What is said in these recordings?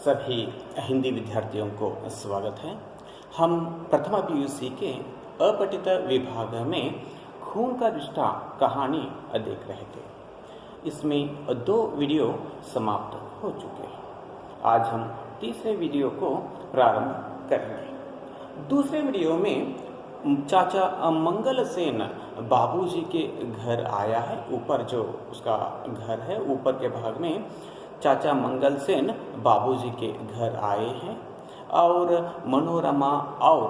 सभी हिंदी विद्यार्थियों को स्वागत है। हम प्रथमा पीयूसी के अपठित विभाग में खून का रिश्ता कहानी देख रहे थे। इसमें 2 वीडियो समाप्त हो चुके हैं। आज हम तीसरे वीडियो को प्रारंभ करेंगे। दूसरे वीडियो में चाचा मंगल सेन बाबूजी के घर आया है। ऊपर जो उसका घर है, ऊपर के भाग में चाचा मंगल सेन बाबूजी के घर आए हैं और मनोरमा और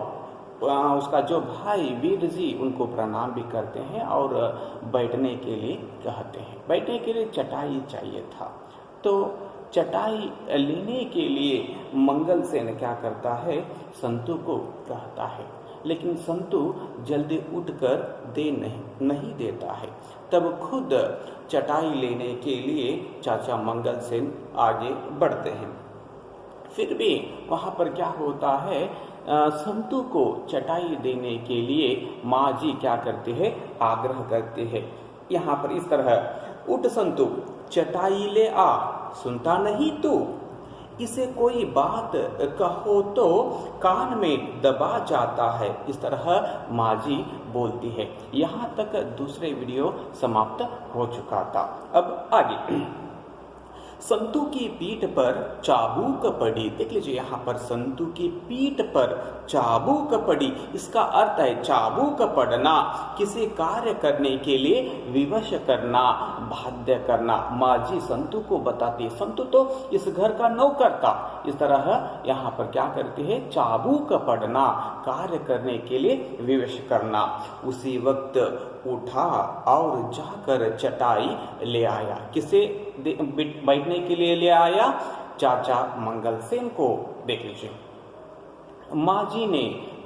उसका जो भाई वीर जी उनको प्रणाम भी करते हैं और बैठने के लिए कहते हैं। बैठने के लिए चटाई चाहिए था, तो चटाई लेने के लिए मंगल सेन क्या करता है, संतु को कहता है, लेकिन संतु जल्दी उठकर दे नहीं देता है। तब खुद चटाई लेने के लिए चाचा मंगल सेन आगे बढ़ते हैं। फिर भी वहाँ पर क्या होता है, संतु को चटाई देने के लिए माँ जी क्या करते हैं, आग्रह करते हैं। यहाँ पर इस तरह, उठ संतु चटाई ले आ, सुनता नहीं तू, इसे कोई बात कहो तो कान में दबा जाता है। इस तरह माँ जी बोलती है। यहाँ तक दूसरे वीडियो समाप्त हो चुका था। अब आगे, संतु की पीठ पर चाबुक पड़ी। देख लीजिए, यहाँ पर संतु की पीठ पर चाबुक पड़ी। इसका अर्थ है चाबुक पड़ना, किसी कार्य करने के लिए विवश करना, बाध्य करना। माँ जी संतु को बताती, संतु तो इस घर का नौकर था। इस तरह यहाँ पर क्या करती है, चाबुक पड़ना, कार्य करने के लिए विवश करना। उसी वक्त उठा और जाकर चटाई ले आया। किसे बैठने के लिए ले आया? चाचा मंगल सेन को। देख लीजिए, माँ जी ने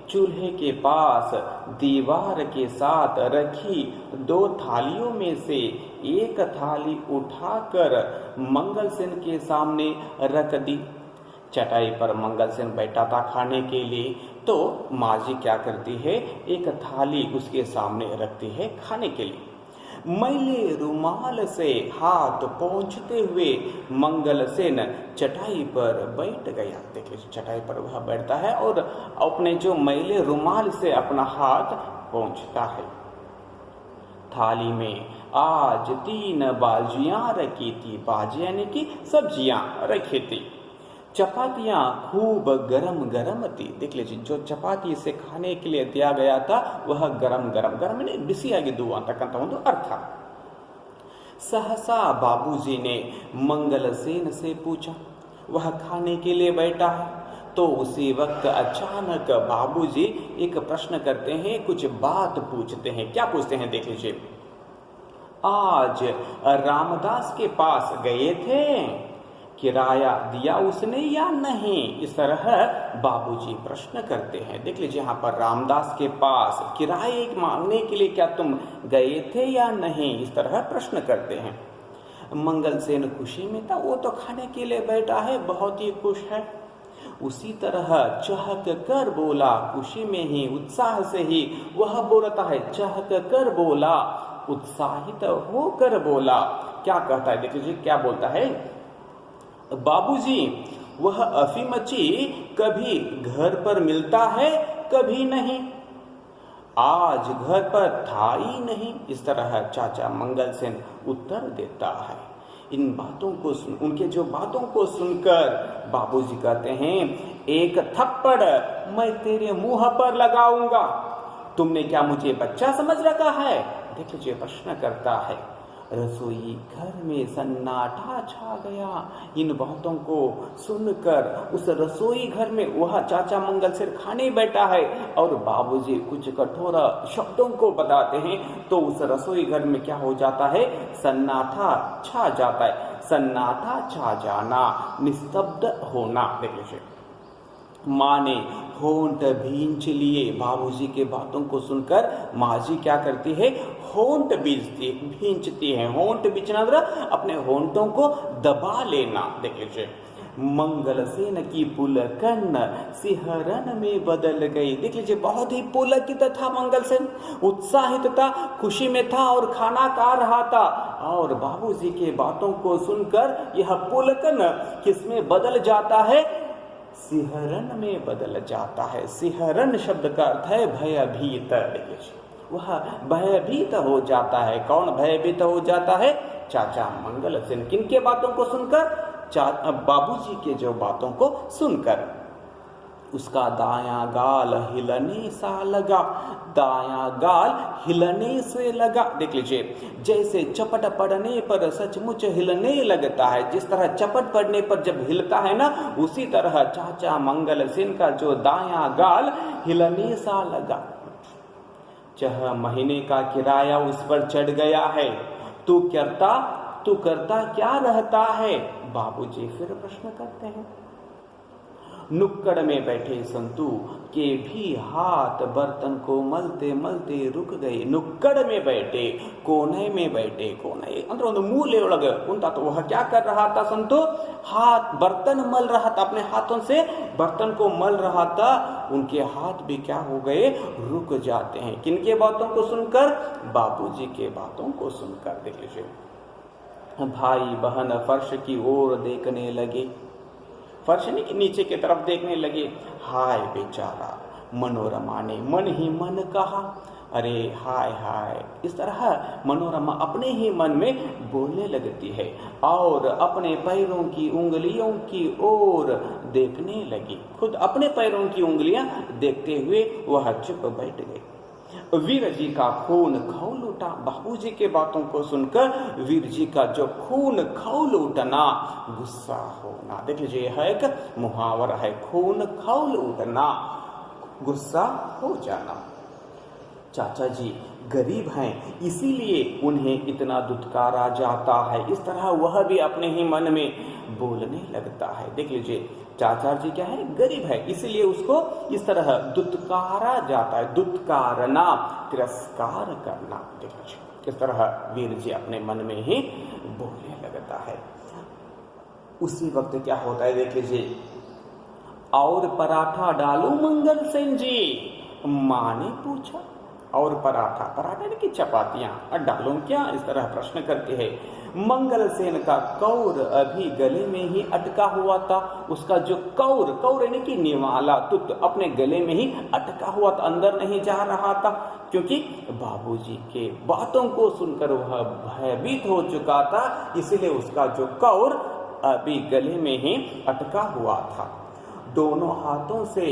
चूल्हे के पास दीवार के साथ रखी 2 थालियों में से एक थाली उठाकर मंगल सेन के सामने रख दी। चटाई पर मंगल सेन बैठा था खाने के लिए, तो माँ जी क्या करती है, एक थाली उसके सामने रखती है खाने के लिए। मैले रुमाल से हाथ पोंछते हुए मंगल सेन चटाई पर बैठ गया। देख लीजिए, चटाई पर वह बैठता है और अपने जो मैले रुमाल से अपना हाथ पोंछता है। थाली में आज 3 बाजियां रखी थी। बाजी यानी कि सब्जियां रखी थी। चपातियां खूब गरम गरम थी। देख लीजिए, जो चपाती से खाने के लिए दिया गया था वह गरम गरम, गरम यानी बिसियागिದ್ದು ಅಂತಕ್ಕಂಥ ಒಂದು ಅರ್ಥ। सहसा बाबूजी ने मंगल सेन से पूछा, वह खाने के लिए बैठा है। तो उसी वक्त अचानक बाबूजी एक प्रश्न करते हैं, कुछ बात पूछते हैं। क्या पूछते हैं, देख लीजिए। आज रामदास के पास गए थे, किराया दिया उसने या नहीं? इस तरह बाबूजी प्रश्न करते हैं। देख लीजिए, यहाँ पर रामदास के पास किराए मांगने के लिए क्या तुम गए थे या नहीं? इस तरह प्रश्न करते हैं। मंगल सेन खुशी में था, वो तो खाने के लिए बैठा है, बहुत ही खुश है। उसी तरह चहक कर बोला, खुशी में ही, उत्साह से ही वह बोलता है। चहक कर बोला, उत्साहित होकर बोला। क्या कहता है, देख लीजिए क्या बोलता है, बाबूजी वह अफीमची कभी घर पर मिलता है, कभी नहीं। आज घर पर था ही नहीं। इस तरह चाचा मंगल सेन उत्तर देता है। इन बातों को उनके जो बातों को सुनकर बाबूजी कहते हैं, एक थप्पड़ मैं तेरे मुंह पर लगाऊंगा। तुमने क्या मुझे बच्चा समझ रखा है? देख लीजिए, प्रश्न करता है। रसोई घर में सन्नाटा छा गया। इन बातों को सुनकर उस रसोई घर में वह चाचा मंगल सेन खाने बैठा है और बाबूजी कुछ कठोर शब्दों को बताते हैं, तो उस रसोई घर में क्या हो जाता है, सन्नाटा छा जाता है। सन्नाटा छा जाना, निस्तब्ध होना। देख लीजिए, माँ ने होंठ भींच लिए। बाबूजी के बातों को सुनकर माँ जी क्या करती है, होंठ भींचती है। होंठ बीचना मतलब अपने होंठों को दबा लेना। देख लीजिए, मंगल सेन की पुलकन सिहरन में बदल गई। देख लीजिए, बहुत ही पुलकित था मंगल सेन, उत्साहित था, खुशी में था और खाना खा रहा था। और बाबूजी के बातों को सुनकर यह पुलकन किसमें बदल जाता है? सिहरन में बदल जाता है। सिहरन शब्द का अर्थ है भयभीत। वह भयभीत हो जाता है। कौन भयभीत हो जाता है? चाचा मंगल सेन। किनके बातों को सुनकर? बाबूजी के जो बातों को सुनकर। उसका दायां गाल हिलने सा लगा, दायां गाल हिलने से लगा। देख लीजिए, जैसे चपट पड़ने पर सचमुच हिलने लगता है, जिस तरह चपट पड़ने पर जब हिलता है ना, उसी तरह चाचा मंगल सेन का जो दायां गाल हिलने सा लगा। 6 महीने का किराया उस पर चढ़ गया है। तू करता क्या रहता है? बाबूजी फिर प्रश्न करते हैं। नुक्कड़ में बैठे संतू के भी हाथ बर्तन को मलते मलते रुक गए। नुक्कड़ में बैठे, कोने में बैठे, कोने अंदर मूले ಒಳಗೆ उनता तो वह क्या कर रहा था संतू? हाथ बर्तन मल रहा था, अपने हाथों से बर्तन को मल रहा था। उनके हाथ भी क्या हो गए? रुक जाते हैं। किनके बातों को सुनकर? बाबूजी के बातों को सुनकर। देख लीजिए, भाई बहन फर्श की ओर देखने लगे, फर्श के नीचे की तरफ देखने लगे। हाय बेचारा, मनोरमा ने मन ही मन कहा। अरे हाय हाय, इस तरह मनोरमा अपने ही मन में बोलने लगती है और अपने पैरों की उंगलियों की ओर देखने लगी। खुद अपने पैरों की उंगलियां देखते हुए वह चुप बैठ गई। वीर जी का खून खौल उठा। बाबूजी के बातों को सुनकर वीर जी का जो खून खौल उठना, गुस्सा होना। देख लीजिए, यह एक मुहावरा है, खून खौल उठना, गुस्सा हो जाना। चाचा जी गरीब हैं, इसीलिए उन्हें इतना दुत्कारा जाता है। इस तरह वह भी अपने ही मन में बोलने लगता है। देख लीजिए, चाचा जी क्या है? गरीब है, इसीलिए उसको इस तरह दुत्कारा जाता है। दुत्कारना, तिरस्कार करना। देख लीजिए, इस तरह वीर जी अपने मन में ही बोलने लगता है। उसी वक्त क्या होता है? देख लीजिए, और पराठा डालूं मंगल सेन जी? माँ ने पूछा। और पराठा यानी कि चपातियां डालूं क्या? इस तरह प्रश्न करते हैं। मंगल सेन का कौर अभी गले में ही अटका हुआ था। उसका जो कौर यानी कि निवाला तुत अपने गले में ही अटका हुआ था, अंदर नहीं जा रहा था, क्योंकि बाबूजी के बातों को सुनकर वह भयभीत हो चुका था। इसीलिए उसका जो कौर अभी गले में ही अटका हुआ था। दोनों हाथों से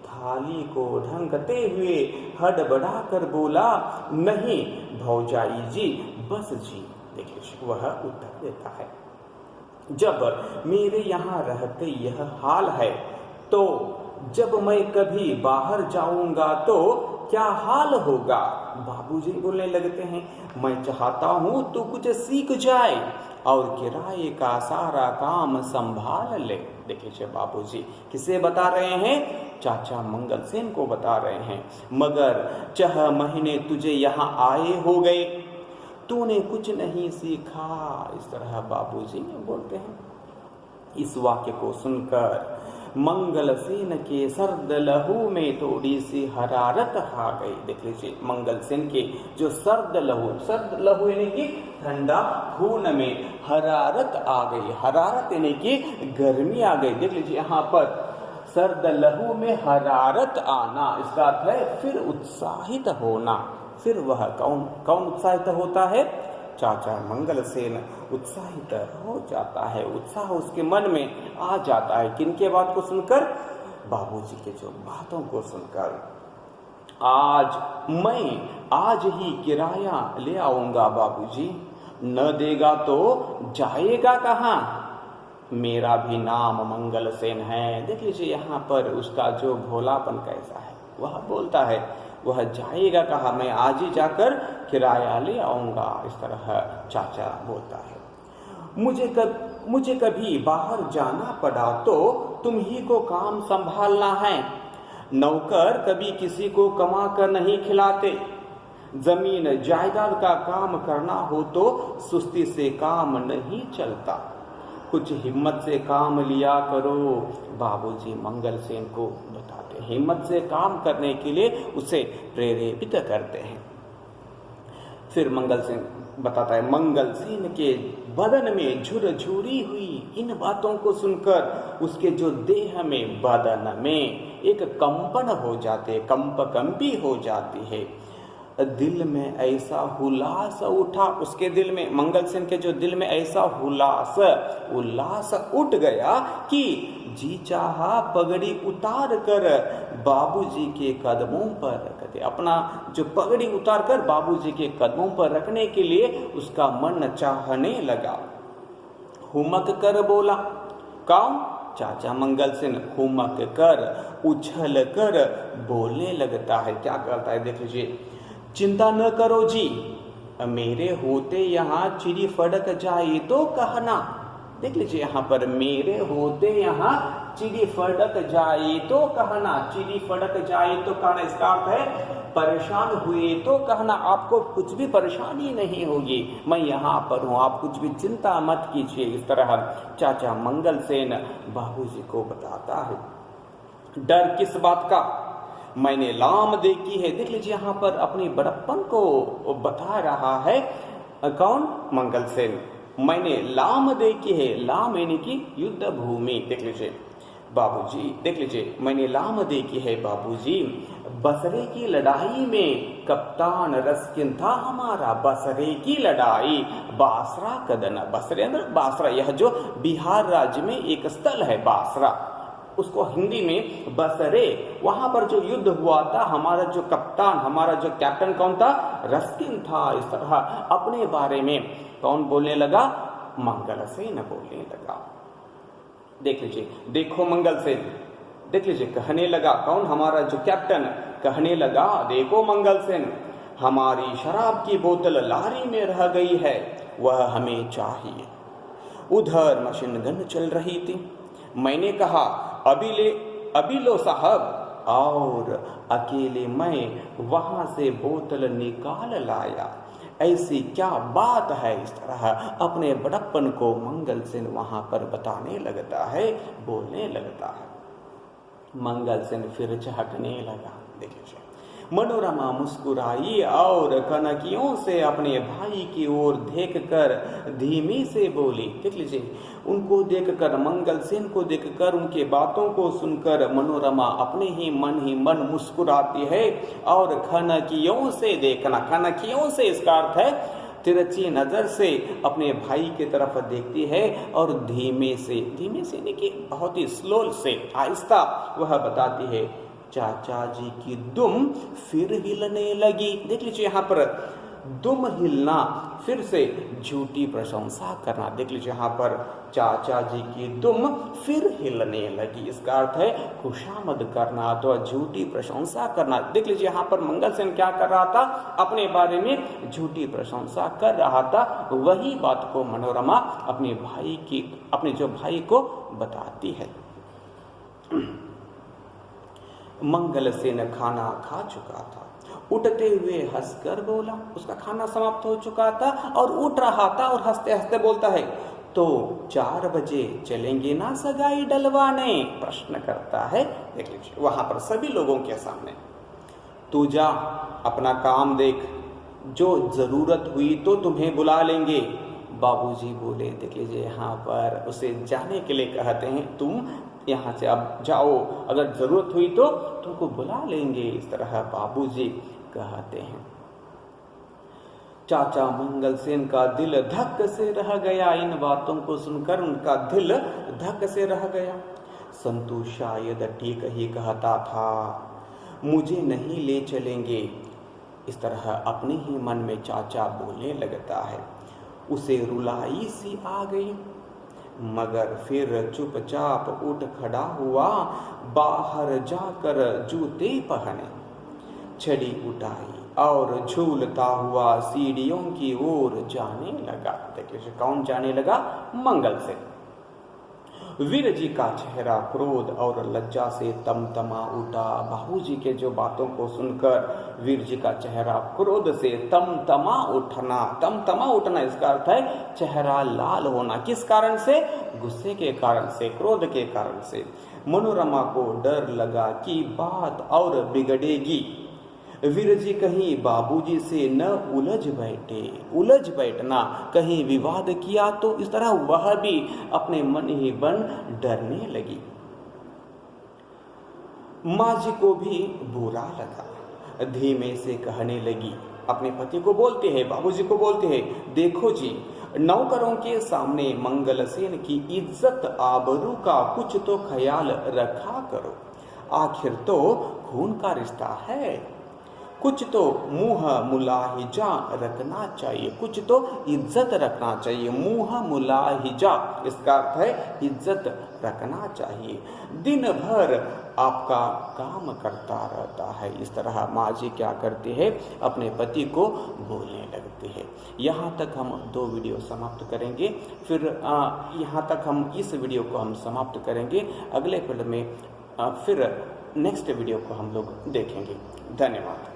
थाली को ढंकते हुए हड़बड़ा कर बोला, नहीं भौजाई जी, बस जी। देखिए, वह उत्तर देता है, जब मेरे यहाँ रहते यह हाल है, तो जब मैं कभी बाहर जाऊंगा तो क्या हाल होगा? बाबूजी बोलने लगते हैं, मैं चाहता हूं तू कुछ सीख जाए और किराए का सारा काम संभाल ले। देखिए, बाबूजी किसे बता रहे हैं? चाचा मंगल सेन को बता रहे हैं। मगर 6 महीने तुझे यहाँ आए हो गए, तूने कुछ नहीं सीखा। इस तरह बाबूजी बोलते हैं। इस वाक्य को सुनकर मंगल सेन के सर्द लहू में थोड़ी सी हरारत आ गई। देख लीजिए, मंगल सेन के जो सर्द लहू यानी कि ठंडा खून में हरारत आ गई। हरारत यानी कि गर्मी आ गई। देख लीजिए, यहाँ पर सर्द लहू में हरारत आना, इसका अर्थ है फिर उत्साहित होना। फिर वह कौन उत्साहित होता है? चाचा मंगल सेन उत्साहित हो जाता है। उत्साह उसके मन में आ जाता है। किनके बात को सुनकर? बाबूजी के जो बातों को सुनकर। आज ही किराया ले आऊंगा बाबूजी, न देगा तो जाएगा कहाँ? मेरा भी नाम मंगल सेन है। देख लीजिए, यहाँ पर उसका जो भोलापन कैसा है। वह बोलता है, वह जाएगा कहाँ? मैं आज ही जाकर किराया ले आऊंगा। इस तरह चाचा बोलता है। मुझे कभी बाहर जाना पड़ा तो तुम ही को काम संभालना है। नौकर कभी किसी को कमा कर नहीं खिलाते। जमीन जायदाद का काम करना हो तो सुस्ती से काम नहीं चलता। कुछ हिम्मत से काम लिया करो। बाबूजी मंगल सेन को बताते हैं, हिम्मत से काम करने के लिए उसे प्रेरित करते हैं। फिर मंगल सेन बताता है, मंगल सेन के बदन में झुरझुरी हुई। इन बातों को सुनकर उसके जो देह में, बदन में एक कंपन हो जाते, कंपकंपी हो जाती है। दिल में ऐसा हुलास उठा, उसके दिल में, मंगल सेन के जो दिल में ऐसा उल्लास उठ गया कि जी चाहा पगड़ी उतार कर बाबूजी के कदमों पर रख दे। अपना जो पगड़ी उतार कर बाबूजी के कदमों पर रखने के लिए उसका मन चाहने लगा। हुमक कर बोला, कौन? चाचा मंगल सेन हुमक कर, उछल कर बोलने लगता है। क्या करता है देख लीजिए, चिंता न करो जी, मेरे होते यहाँ चिड़ी फड़क जाए तो कहना। देख लीजिए यहाँ पर, मेरे होते यहाँ चिड़ी फड़क जाए तो कहना। चिड़ी फड़क जाए तो कहना, इसका अर्थ है परेशान हुए तो कहना, आपको कुछ भी परेशानी नहीं होगी, मैं यहाँ पर हूँ, आप कुछ भी चिंता मत कीजिए। इस तरह चाचा मंगल सेन बाबूजी को बताता है। डर किस बात का, मैंने लाम देखी है। देख लीजिए यहाँ पर अपनी बड़प्पन को बता रहा है कौन? मंगल सेन। मैंने लाम देखी है, लाम यानी कि युद्ध भूमि। देख लीजिए बाबूजी, देख लीजिए, मैंने लाम देखी है बाबूजी, बसरे की लड़ाई में कप्तान रस्किन था हमारा। बसरे की लड़ाई, बासरा कदना, बसरे बासरा, यह जो बिहार राज्य में एक स्थल है बासरा, उसको हिंदी में बसरे, वहां पर जो युद्ध हुआ था, हमारा जो कप्तान, हमारा जो कैप्टन कौन था? रस्किन था। इस तरह अपने बारे में कौन बोलने लगा? मंगल सेन बोलने लगा। देख लीजिए, देखो मंगल सेन, देख लीजिए कहने लगा, कौन? हमारा जो कैप्टन कहने लगा, देखो मंगल सेन, हमारी शराब की बोतल लारी में रह गई है, वह हमें चाहिए। उधर मशीन गन चल रही थी। मैंने कहा, अभी लो साहब, और अकेले मैं वहां से बोतल निकाल लाया। ऐसी क्या बात है? इस तरह अपने बड़प्पन को मंगल सेन वहां पर बताने लगता है, बोलने लगता है। मंगल सेन फिर झहकने लगा। देखिए मनोरमा मुस्कुराई और कनकियों से अपने भाई की ओर देखकर धीमे से बोली। देख लीजिए, उनको देखकर, मंगल सेन को देखकर, उनके बातों को सुनकर मनोरमा अपने ही मन मुस्कुराती है और कनकियों से देखना, कनकियों से इसका अर्थ है तिरछी नजर से अपने भाई की तरफ देखती है और धीमे से यानी कि बहुत ही स्लो से, आहिस्ता वह बताती है, चाचा जी की दुम फिर हिलने लगी। देख लीजिए यहाँ पर दुम हिलना, फिर से झूठी प्रशंसा करना। देख लीजिए यहाँ पर चाचा जी की दुम फिर हिलने लगी, इसका अर्थ है खुशामद करना, तो झूठी प्रशंसा करना। देख लीजिए यहाँ पर मंगल सेन क्या कर रहा था? अपने बारे में झूठी प्रशंसा कर रहा था। वही बात को मनोरमा अपने जो भाई को बताती है। मंगल सेन खाना खा चुका था, उठते हुए हंसकर बोला। उसका खाना समाप्त हो चुका था और उठ रहा था और हंसते हंसते बोलता है, तो 4 बजे चलेंगे ना सगाई डलवाने? प्रश्न करता है। देख लीजिए वहां पर सभी लोगों के सामने, तू जा अपना काम देख, जो जरूरत हुई तो तुम्हें बुला लेंगे। बाबूजी बोले। देख लीजिए यहाँ पर उसे जाने के लिए कहते हैं, तुम यहाँ से अब जाओ, अगर जरूरत हुई तो तुमको बुला लेंगे। इस तरह बाबूजी कहते हैं। चाचा मंगल सेन का दिल धक से रह गया। इन बातों को सुनकर उनका दिल धक से रह गया। संतू शायद ठीक ही कहता था, मुझे नहीं ले चलेंगे। इस तरह अपने ही मन में चाचा बोलने लगता है। उसे रुलाई सी आ गई, मगर फिर चुपचाप उठ खड़ा हुआ, बाहर जाकर जूते पहने, छड़ी उठाई और झूलता हुआ सीढ़ियों की ओर जाने लगा। देखिए कौन जाने लगा? मंगल सेन। वीर जी का चेहरा क्रोध और लज्जा से तमतमा उठा। बाबूजी के जो बातों को सुनकर वीर जी का चेहरा क्रोध से तमतमा उठना इसका अर्थ है चेहरा लाल होना। किस कारण से? गुस्से के कारण से, क्रोध के कारण से। मनोरमा को डर लगा कि बात और बिगड़ेगी। वीर जी कहीं बाबूजी से न उलझ बैठना, कहीं विवाद किया तो इस तरह वह भी अपने मन ही मन डरने लगी। माँ जी को भी बुरा लगा, धीमे से कहने लगी, अपने पति को बोलते हैं, बाबूजी को बोलते हैं, देखो जी, नौकरों के सामने मंगलसेन की इज्जत आबरू का कुछ तो ख्याल रखा करो। आखिर तो खून का रिश्ता है, कुछ तो मुंह मुलाहिजा रखना चाहिए, कुछ तो इज्जत रखना चाहिए। मुंह मुलाहिजा इसका अर्थ है इज्जत रखना चाहिए। दिन भर आपका काम करता रहता है। इस तरह माँ जी क्या करते हैं, अपने पति को बोलने लगते हैं। यहाँ तक हम 2 वीडियो समाप्त करेंगे, फिर यहाँ तक हम इस वीडियो को हम समाप्त करेंगे। अगले फिल्म में फिर नेक्स्ट वीडियो को हम लोग देखेंगे। धन्यवाद।